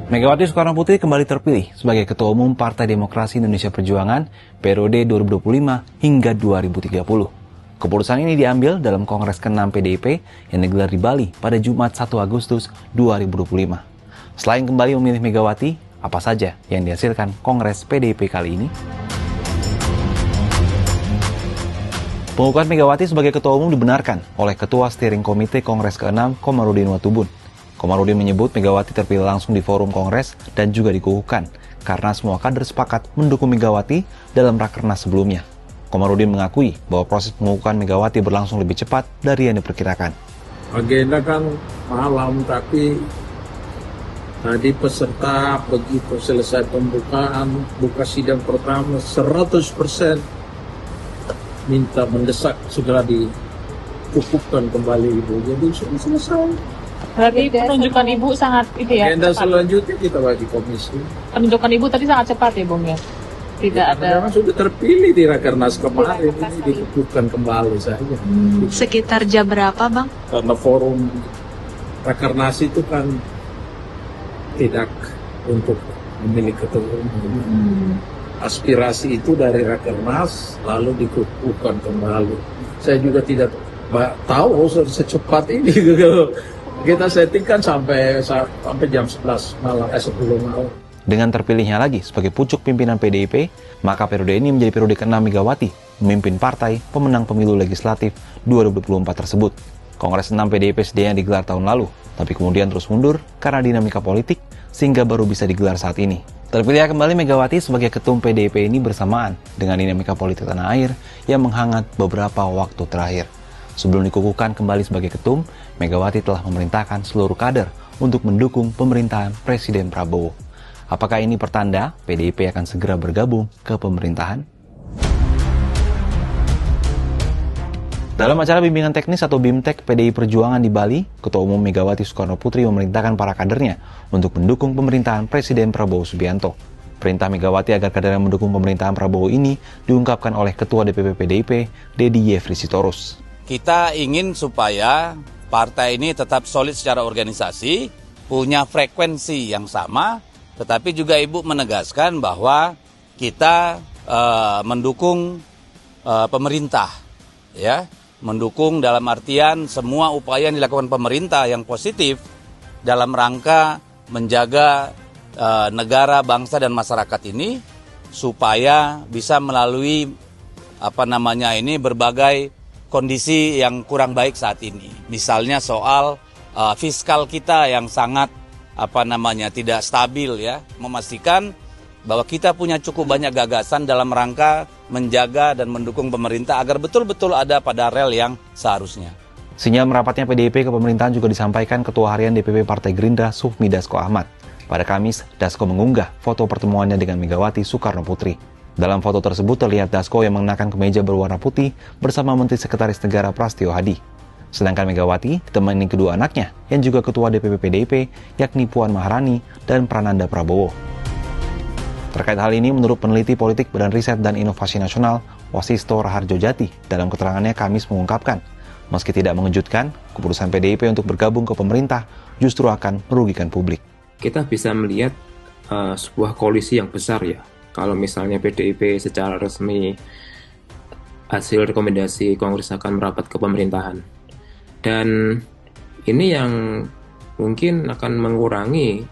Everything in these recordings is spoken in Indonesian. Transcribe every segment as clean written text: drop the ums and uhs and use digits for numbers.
Megawati Soekarnoputri kembali terpilih sebagai Ketua Umum Partai Demokrasi Indonesia Perjuangan periode 2025 hingga 2030. Keputusan ini diambil dalam Kongres ke-6 PDIP yang digelar di Bali pada Jumat 1 Agustus 2025. Selain kembali memilih Megawati, apa saja yang dihasilkan Kongres PDIP kali ini? Pengukuhan Megawati sebagai Ketua Umum dibenarkan oleh Ketua Steering Komite Kongres ke-6 Komarudin Watubun. Komarudin menyebut Megawati terpilih langsung di forum Kongres dan juga dikukuhkan karena semua kader sepakat mendukung Megawati dalam rakernas sebelumnya. Komarudin mengakui bahwa proses pengukuhan Megawati berlangsung lebih cepat dari yang diperkirakan. Agenda kan malam, tapi tadi peserta begitu selesai pembukaan, buka sidang pertama 100% minta mendesak segera dikukuhkan kembali Ibu. Jadi sudah selesai. Berarti penunjukan Ibu sangat agenda cepat. Selanjutnya kita bagi komisi. Penunjukan Ibu tadi sangat cepat ya Bung ya? Tidak ada. Memang sudah terpilih di Rakernas kemarin, ini dikukuhkan kembali saja. Sekitar jam berapa Bang? Karena forum Rakernas itu kan tidak untuk memilih ketua umum. Aspirasi itu dari Rakernas lalu dikukuhkan kembali. Saya juga tidak tahu secepat ini. Kita settingkan sampai jam 11 malam, 10 malam. Dengan terpilihnya lagi sebagai pucuk pimpinan PDIP, maka periode ini menjadi periode ke-6 Megawati memimpin partai pemenang pemilu legislatif 2024 tersebut. Kongres 6 PDIP sedianya digelar tahun lalu, tapi kemudian terus mundur karena dinamika politik sehingga baru bisa digelar saat ini. Terpilih kembali Megawati sebagai ketum PDIP ini bersamaan dengan dinamika politik tanah air yang menghangat beberapa waktu terakhir. Sebelum dikukuhkan kembali sebagai ketum, Megawati telah memerintahkan seluruh kader untuk mendukung pemerintahan Presiden Prabowo. Apakah ini pertanda PDIP akan segera bergabung ke pemerintahan? Dalam acara bimbingan teknis atau BIMTEK PDI Perjuangan di Bali, Ketua Umum Megawati Soekarnoputri memerintahkan para kadernya untuk mendukung pemerintahan Presiden Prabowo Subianto. Perintah Megawati agar kader yang mendukung pemerintahan Prabowo ini diungkapkan oleh Ketua DPP PDIP, Dedi Yefri Sitorus. Kita ingin supaya partai ini tetap solid secara organisasi, punya frekuensi yang sama, tetapi juga Ibu menegaskan bahwa kita mendukung pemerintah, ya, mendukung dalam artian semua upaya yang dilakukan pemerintah yang positif dalam rangka menjaga negara, bangsa dan masyarakat ini supaya bisa melalui berbagai kondisi yang kurang baik saat ini. Misalnya soal fiskal kita yang sangat tidak stabil, ya, memastikan bahwa kita punya cukup banyak gagasan dalam rangka menjaga dan mendukung pemerintah agar betul-betul ada pada rel yang seharusnya. Sinyal merapatnya PDIP ke pemerintahan juga disampaikan Ketua Harian DPP Partai Gerindra Sufmi Dasko Ahmad. Pada Kamis, Dasko mengunggah foto pertemuannya dengan Megawati Soekarnoputri. Dalam foto tersebut terlihat Dasko yang mengenakan kemeja berwarna putih bersama Menteri Sekretaris Negara Prastio Hadi. Sedangkan Megawati ditemani kedua anaknya yang juga Ketua DPP PDIP yakni Puan Maharani dan Prananda Prabowo. Terkait hal ini, menurut peneliti politik Badan Riset dan Inovasi Nasional Wasisto Raharjo Jati dalam keterangannya Kamis mengungkapkan, meski tidak mengejutkan, keputusan PDIP untuk bergabung ke pemerintah justru akan merugikan publik. Kita bisa melihat sebuah koalisi yang besar, ya. Kalau misalnya PDIP secara resmi hasil rekomendasi Kongres akan merapat ke pemerintahan. Dan ini yang mungkin akan mengurangi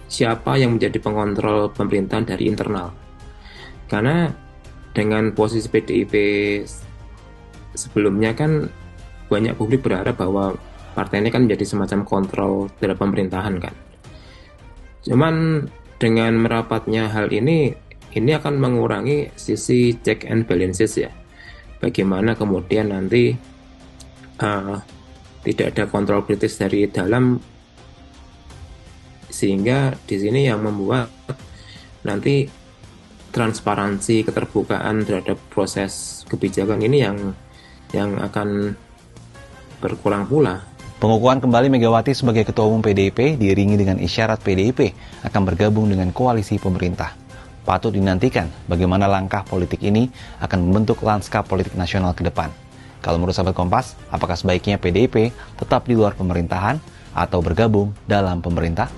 siapa yang menjadi pengontrol pemerintahan dari internal. Karena dengan posisi PDIP sebelumnya kan banyak publik berharap bahwa partai ini kan menjadi semacam kontrol terhadap pemerintahan kan. Cuman dengan merapatnya hal ini akan mengurangi sisi check and balances, ya. Bagaimana kemudian nanti tidak ada kontrol kritis dari dalam, sehingga di sini yang membuat nanti transparansi, keterbukaan terhadap proses kebijakan ini yang akan berkurang pula. Pengukuhan kembali Megawati sebagai Ketua Umum PDIP diiringi dengan isyarat PDIP akan bergabung dengan koalisi pemerintah. Patut dinantikan bagaimana langkah politik ini akan membentuk lanskap politik nasional ke depan. Kalau menurut sahabat Kompas, apakah sebaiknya PDIP tetap di luar pemerintahan atau bergabung dalam pemerintah?